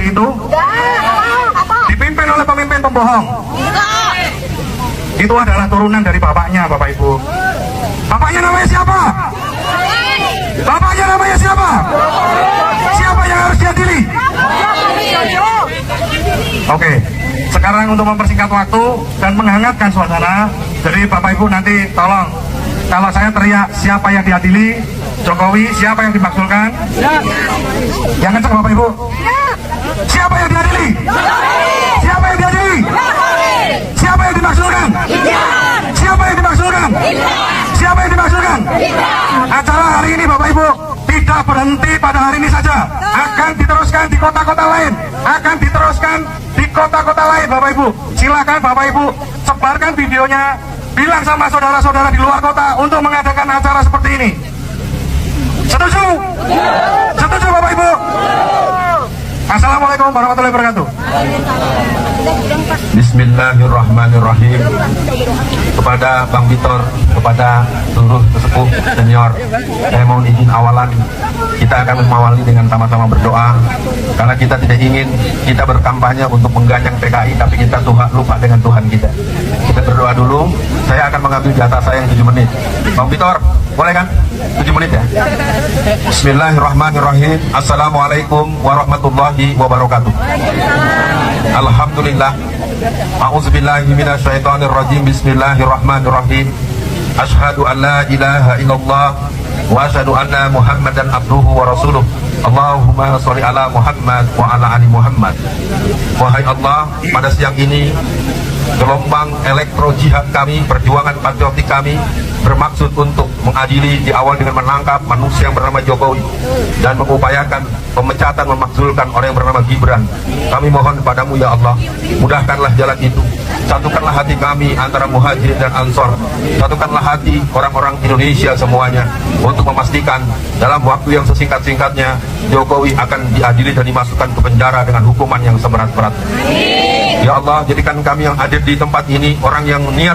seperti itu? Dipimpin oleh pemimpin pembohong? Itu adalah turunan dari bapaknya, Bapak Ibu. Bapaknya namanya siapa? Bapaknya namanya siapa? Siapa yang harus diadili? Oke, sekarang untuk mempersingkat waktu dan menghangatkan suasana, jadi Bapak Ibu nanti tolong, kalau saya teriak siapa yang diadili, Jokowi, siapa yang dimaksudkan? Yang kencang Bapak Ibu. Siapa yang diadili? Siapa yang diadili? Siapa yang dimaksudkan? Siapa yang dimaksudkan? Siapa yang dimaksudkan? Acara hari ini Bapak Ibu tidak berhenti pada hari ini saja, akan diteruskan di kota-kota lain, akan diteruskan di kota-kota lain Bapak Ibu. Silakan Bapak Ibu sebarkan videonya, bilang sama saudara-saudara di luar kota untuk mengadakan acara seperti ini. Setuju? Setuju Bapak Ibu? Assalamualaikum warahmatullahi wabarakatuh. Bismillahirrahmanirrahim. Kepada Bang Vitor, kepada seluruh sesepuh senior, saya mohon izin awalan kita akan mengawali dengan sama-sama berdoa, karena kita tidak ingin kita berkampanye untuk mengganyang PKI, tapi kita lupa dengan Tuhan kita. Kita berdoa dulu. Saya akan mengambil jatah saya yang 7 menit. Bang Vitor, boleh kan? 7 menit ya. Bismillahirrahmanirrahim. Assalamualaikum warahmatullahi wabarakatuh. Alhamdulillah. A'udzubillahi minasyaitonirrajim. Bismillahirrahmanirrahim. Asyhadu an la ilaha illallah wa asyhadu anna Muhammadan abduhu wa rasuluh. Allahumma sholli ala Muhammad wa ala ali Muhammad. Wahai Allah, pada siang ini gelombang elektro jihad kami, perjuangan patriotik kami bermaksud untuk mengadili di awal dengan menangkap manusia yang bernama Jokowi dan mengupayakan pemecatan, memakzulkan orang yang bernama Gibran. Kami mohon padamu ya Allah, mudahkanlah jalan itu, satukanlah hati kami antara Muhajirin dan Ansor, satukanlah hati orang-orang Indonesia semuanya untuk memastikan dalam waktu yang sesingkat-singkatnya Jokowi akan diadili dan dimasukkan ke penjara dengan hukuman yang seberat-beratnya. Ya Allah, jadikan kami yang hadir di tempat ini orang yang niat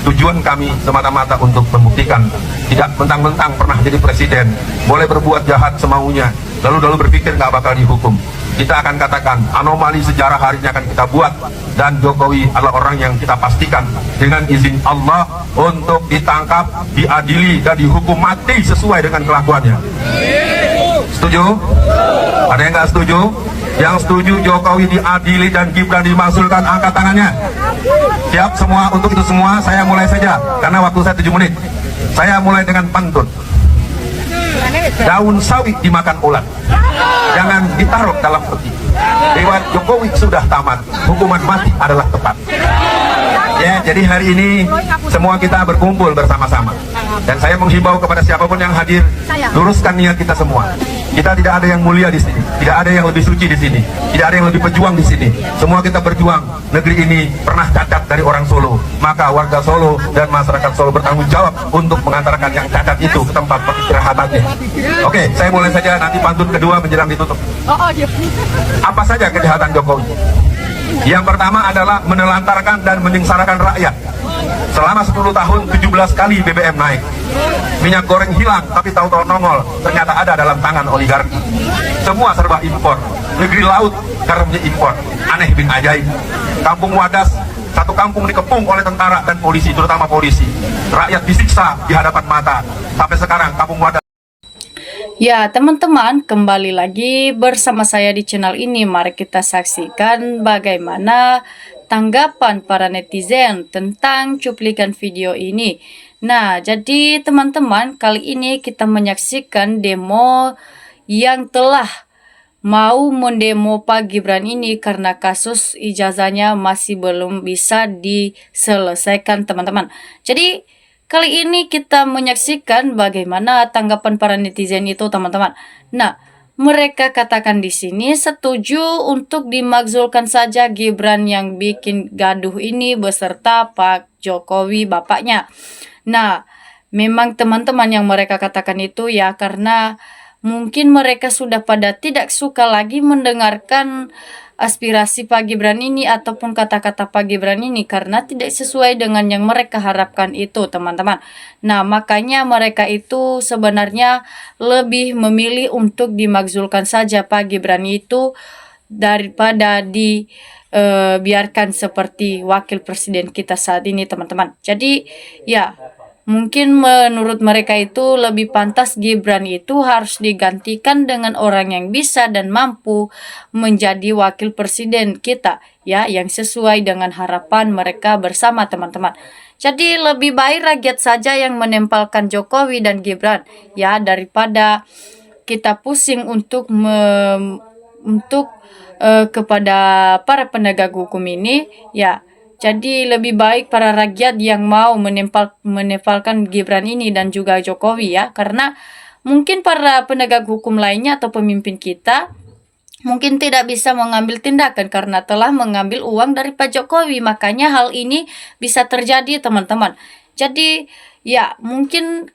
tujuan kami semata-mata untuk membuktikan, tidak mentang-mentang pernah jadi presiden, boleh berbuat jahat semaunya, lalu berpikir nggak bakal dihukum. Kita akan katakan anomali sejarah hari ini akan kita buat, dan Jokowi adalah orang yang kita pastikan dengan izin Allah untuk ditangkap, diadili, dan dihukum mati sesuai dengan kelakuannya. Setuju? Ada yang nggak setuju? Yang setuju Jokowi diadili dan Gibran dimakzulkan, angkat tangannya. Siap semua? Untuk itu semua saya mulai saja, karena waktu saya 7 menit. Saya mulai dengan pantun. Daun sawi dimakan ulat, jangan ditaruh dalam peti. Dewan Jokowi sudah tamat, hukuman mati adalah tepat. Ya, jadi hari ini semua kita berkumpul bersama-sama, dan saya menghimbau kepada siapapun yang hadir, luruskan niat kita semua. Kita tidak ada yang mulia di sini, tidak ada yang lebih suci di sini, tidak ada yang lebih pejuang di sini. Semua kita berjuang. Negeri ini pernah cacat dari orang Solo, maka warga Solo dan masyarakat Solo bertanggung jawab untuk mengantarkan yang cacat itu ke tempat peristirahatannya. Oke, saya mulai saja, nanti pantun kedua menjelang ditutup. Apa saja kejahatan Jokowi? Yang pertama adalah menelantarkan dan menyengsarakan rakyat. Selama 10 tahun 17 kali BBM naik, minyak goreng hilang tapi tahu-tahu nongol, ternyata ada dalam tangan oligarki. Semua serba impor, negeri laut garamnya impor, aneh bin ajaib. Kampung Wadas, satu kampung dikepung oleh tentara dan polisi, terutama polisi. Rakyat disiksa di hadapan mata. Sampai sekarang kampung Wadas. Ya teman-teman, kembali lagi bersama saya di channel ini. Mari kita saksikan bagaimana tanggapan para netizen tentang cuplikan video ini. Nah, jadi teman-teman, kali ini kita menyaksikan demo yang telah mau mendemo Pak Gibran ini karena kasus ijazahnya masih belum bisa diselesaikan, teman-teman. Jadi kali ini kita menyaksikan bagaimana tanggapan para netizen itu, teman-teman. Nah, mereka katakan di sini setuju untuk dimakzulkan saja Gibran yang bikin gaduh ini beserta Pak Jokowi bapaknya. Nah, memang teman-teman yang mereka katakan itu ya karena mungkin mereka sudah pada tidak suka lagi mendengarkan aspirasi Pak Gibran ini ataupun kata-kata Pak Gibran ini karena tidak sesuai dengan yang mereka harapkan itu, teman-teman. Nah, makanya mereka itu sebenarnya lebih memilih untuk dimakzulkan saja Pak Gibran itu daripada biarkan seperti wakil presiden kita saat ini, teman-teman. Jadi ya, mungkin menurut mereka itu lebih pantas Gibran itu harus digantikan dengan orang yang bisa dan mampu menjadi wakil presiden kita, ya, yang sesuai dengan harapan mereka bersama, teman-teman. Jadi lebih baik rakyat saja yang menempelkan Jokowi dan Gibran, ya, daripada kita pusing untuk kepada para penegak hukum ini, ya. Jadi lebih baik para rakyat yang mau menempelkan Gibran ini dan juga Jokowi, ya, karena mungkin para penegak hukum lainnya atau pemimpin kita mungkin tidak bisa mengambil tindakan karena telah mengambil uang dari Pak Jokowi. Makanya hal ini bisa terjadi, teman-teman. Jadi ya, mungkin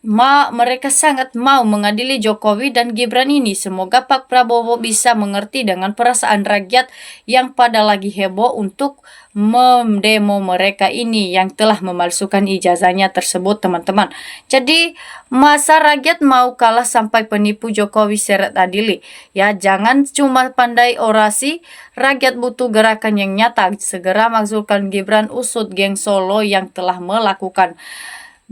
mereka sangat mau mengadili Jokowi dan Gibran ini. Semoga Pak Prabowo bisa mengerti dengan perasaan rakyat yang pada lagi heboh untuk mendemo mereka ini yang telah memalsukan ijazahnya tersebut, teman-teman. Jadi masa rakyat mau kalah sampai penipu Jokowi seret adili? Ya, jangan cuma pandai orasi, rakyat butuh gerakan yang nyata. Segera makzulkan Gibran, usut geng Solo yang telah melakukan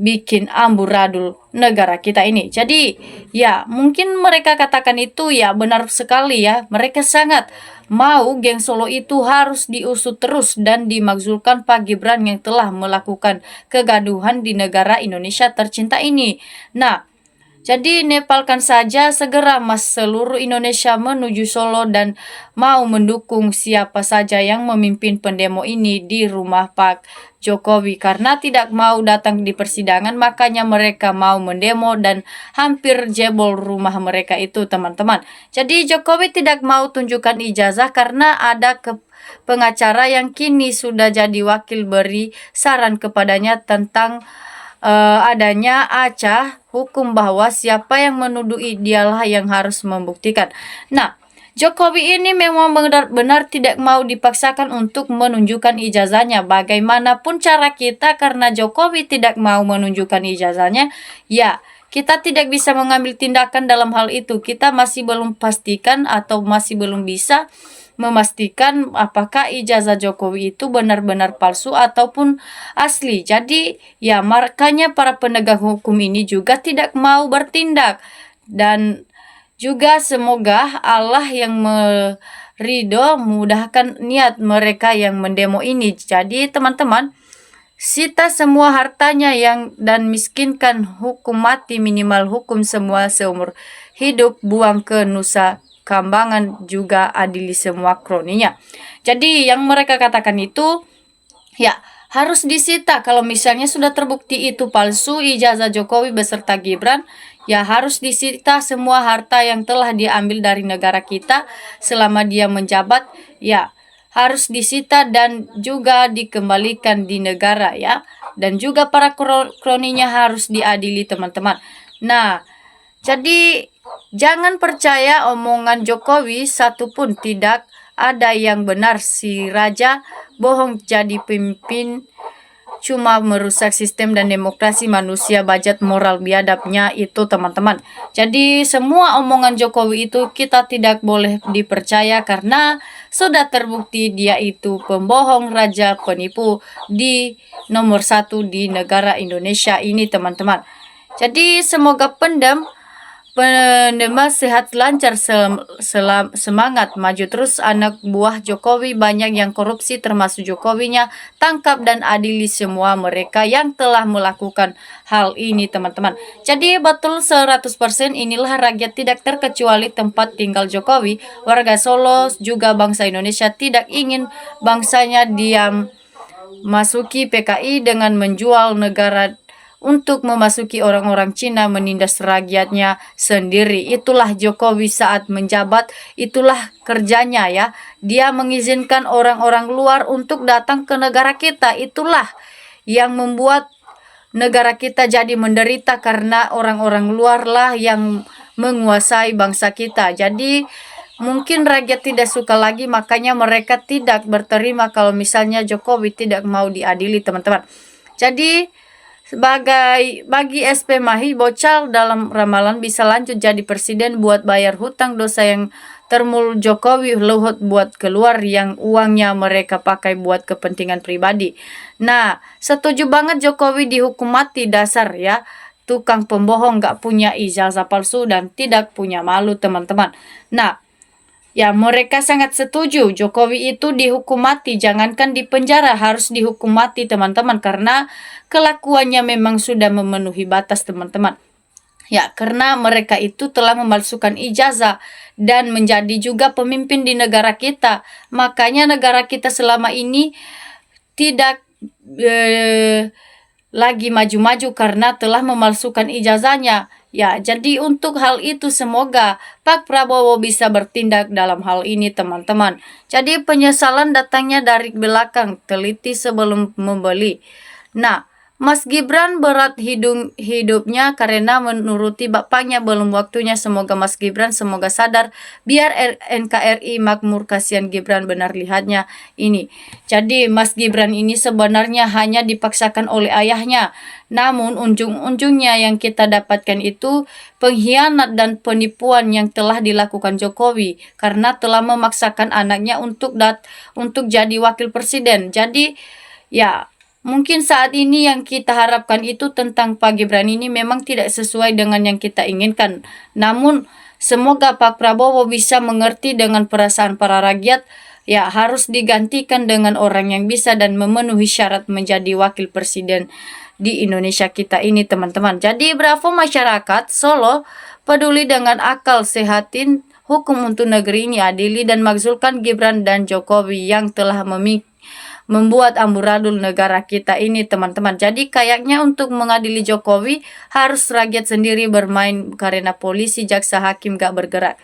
bikin amburadul negara kita ini. Jadi ya, mungkin mereka katakan itu ya benar sekali, ya. Mereka sangat mau geng Solo itu harus diusut terus dan dimakzulkan Pak Gibran yang telah melakukan kegaduhan di negara Indonesia tercinta ini. Nah, jadi nepalkan saja segera Mas seluruh Indonesia menuju Solo dan mau mendukung siapa saja yang memimpin pendemo ini di rumah Pak Jokowi. Karena tidak mau datang di persidangan, makanya mereka mau mendemo dan hampir jebol rumah mereka itu, teman-teman. Jadi Jokowi tidak mau tunjukkan ijazah karena ada pengacara yang kini sudah jadi wakil beri saran kepadanya tentang adanya acah hukum bahwa siapa yang menuduh dialah yang harus membuktikan. Nah, Jokowi ini memang benar-benar tidak mau dipaksakan untuk menunjukkan ijazahnya. Bagaimanapun cara kita, karena Jokowi tidak mau menunjukkan ijazahnya, ya, kita tidak bisa mengambil tindakan dalam hal itu. Kita masih belum pastikan atau masih belum bisa memastikan apakah ijazah Jokowi itu benar-benar palsu ataupun asli. Jadi ya, makanya para penegak hukum ini juga tidak mau bertindak. Dan juga semoga Allah yang meridho mudahkan niat mereka yang mendemo ini. Jadi teman-teman, sita semua hartanya dan miskinkan hukum mati, minimal hukum semua seumur hidup, buang ke Nusa Kambangan, juga adili semua kroninya. Jadi yang mereka katakan itu ya harus disita. Kalau misalnya sudah terbukti itu palsu ijazah Jokowi beserta Gibran, ya harus disita semua harta yang telah diambil dari negara kita selama dia menjabat, ya harus disita dan juga dikembalikan di negara, ya. Dan juga para kroninya harus diadili, teman-teman. Nah, jadi jangan percaya omongan Jokowi satupun, tidak ada yang benar. Si raja bohong jadi pemimpin, cuma merusak sistem dan demokrasi manusia, bajat moral biadabnya itu, teman-teman. Jadi semua omongan Jokowi itu kita tidak boleh dipercaya karena sudah terbukti dia itu pembohong, raja, penipu di nomor 1 di negara Indonesia ini, teman-teman. Jadi semoga Pendema sehat lancar, semangat maju terus anak buah Jokowi. Banyak yang korupsi termasuk Jokowinya, tangkap dan adili semua mereka yang telah melakukan hal ini, teman-teman. Jadi betul 100% inilah rakyat tidak terkecuali tempat tinggal Jokowi. Warga Solo juga bangsa Indonesia tidak ingin bangsanya diam masuki PKI dengan menjual negara untuk memasuki orang-orang Cina, menindas rakyatnya sendiri. Itulah Jokowi saat menjabat, itulah kerjanya, ya. Dia mengizinkan orang-orang luar untuk datang ke negara kita. Itulah yang membuat negara kita jadi menderita karena orang-orang luar lah yang menguasai bangsa kita. Jadi mungkin rakyat tidak suka lagi, makanya mereka tidak berterima kalau misalnya Jokowi tidak mau diadili, teman-teman. Jadi bagi SP Mahi, Bocal dalam ramalan bisa lanjut jadi presiden buat bayar hutang dosa yang termul Jokowi Luhut buat keluar yang uangnya mereka pakai buat kepentingan pribadi. Nah, setuju banget Jokowi dihukum mati dasar ya. Tukang pembohong, gak punya ijazah palsu dan tidak punya malu teman-teman. Nah, ya mereka sangat setuju Jokowi itu dihukum mati, jangankan di penjara, harus dihukum mati teman-teman, karena kelakuannya memang sudah memenuhi batas teman-teman. Ya, karena mereka itu telah memalsukan ijazah dan menjadi juga pemimpin di negara kita. Makanya negara kita selama ini tidak lagi maju-maju karena telah memalsukan ijazahnya. Ya, jadi untuk hal itu semoga Pak Prabowo bisa bertindak dalam hal ini teman-teman. Jadi penyesalan datangnya dari belakang, teliti sebelum membeli. Nah, Mas Gibran berat hidupnya karena menuruti bapaknya, belum waktunya. Semoga Mas Gibran semoga sadar, biar NKRI makmur, kasihan Gibran benar lihatnya ini. Jadi Mas Gibran ini sebenarnya hanya dipaksakan oleh ayahnya. Namun ujung-ujungnya yang kita dapatkan itu pengkhianat dan penipuan yang telah dilakukan Jokowi karena telah memaksakan anaknya untuk jadi wakil presiden. Jadi ya, mungkin saat ini yang kita harapkan itu tentang Pak Gibran ini memang tidak sesuai dengan yang kita inginkan. Namun semoga Pak Prabowo bisa mengerti dengan perasaan para rakyat. Ya, harus digantikan dengan orang yang bisa dan memenuhi syarat menjadi wakil presiden di Indonesia kita ini teman-teman. Jadi bravo masyarakat Solo, peduli dengan akal, sehatin hukum untuk negeri ini, adili dan makzulkan Gibran dan Jokowi yang telah membuat amburadul negara kita ini teman-teman. Jadi kayaknya untuk mengadili Jokowi harus rakyat sendiri bermain karena polisi, jaksa, hakim gak bergerak.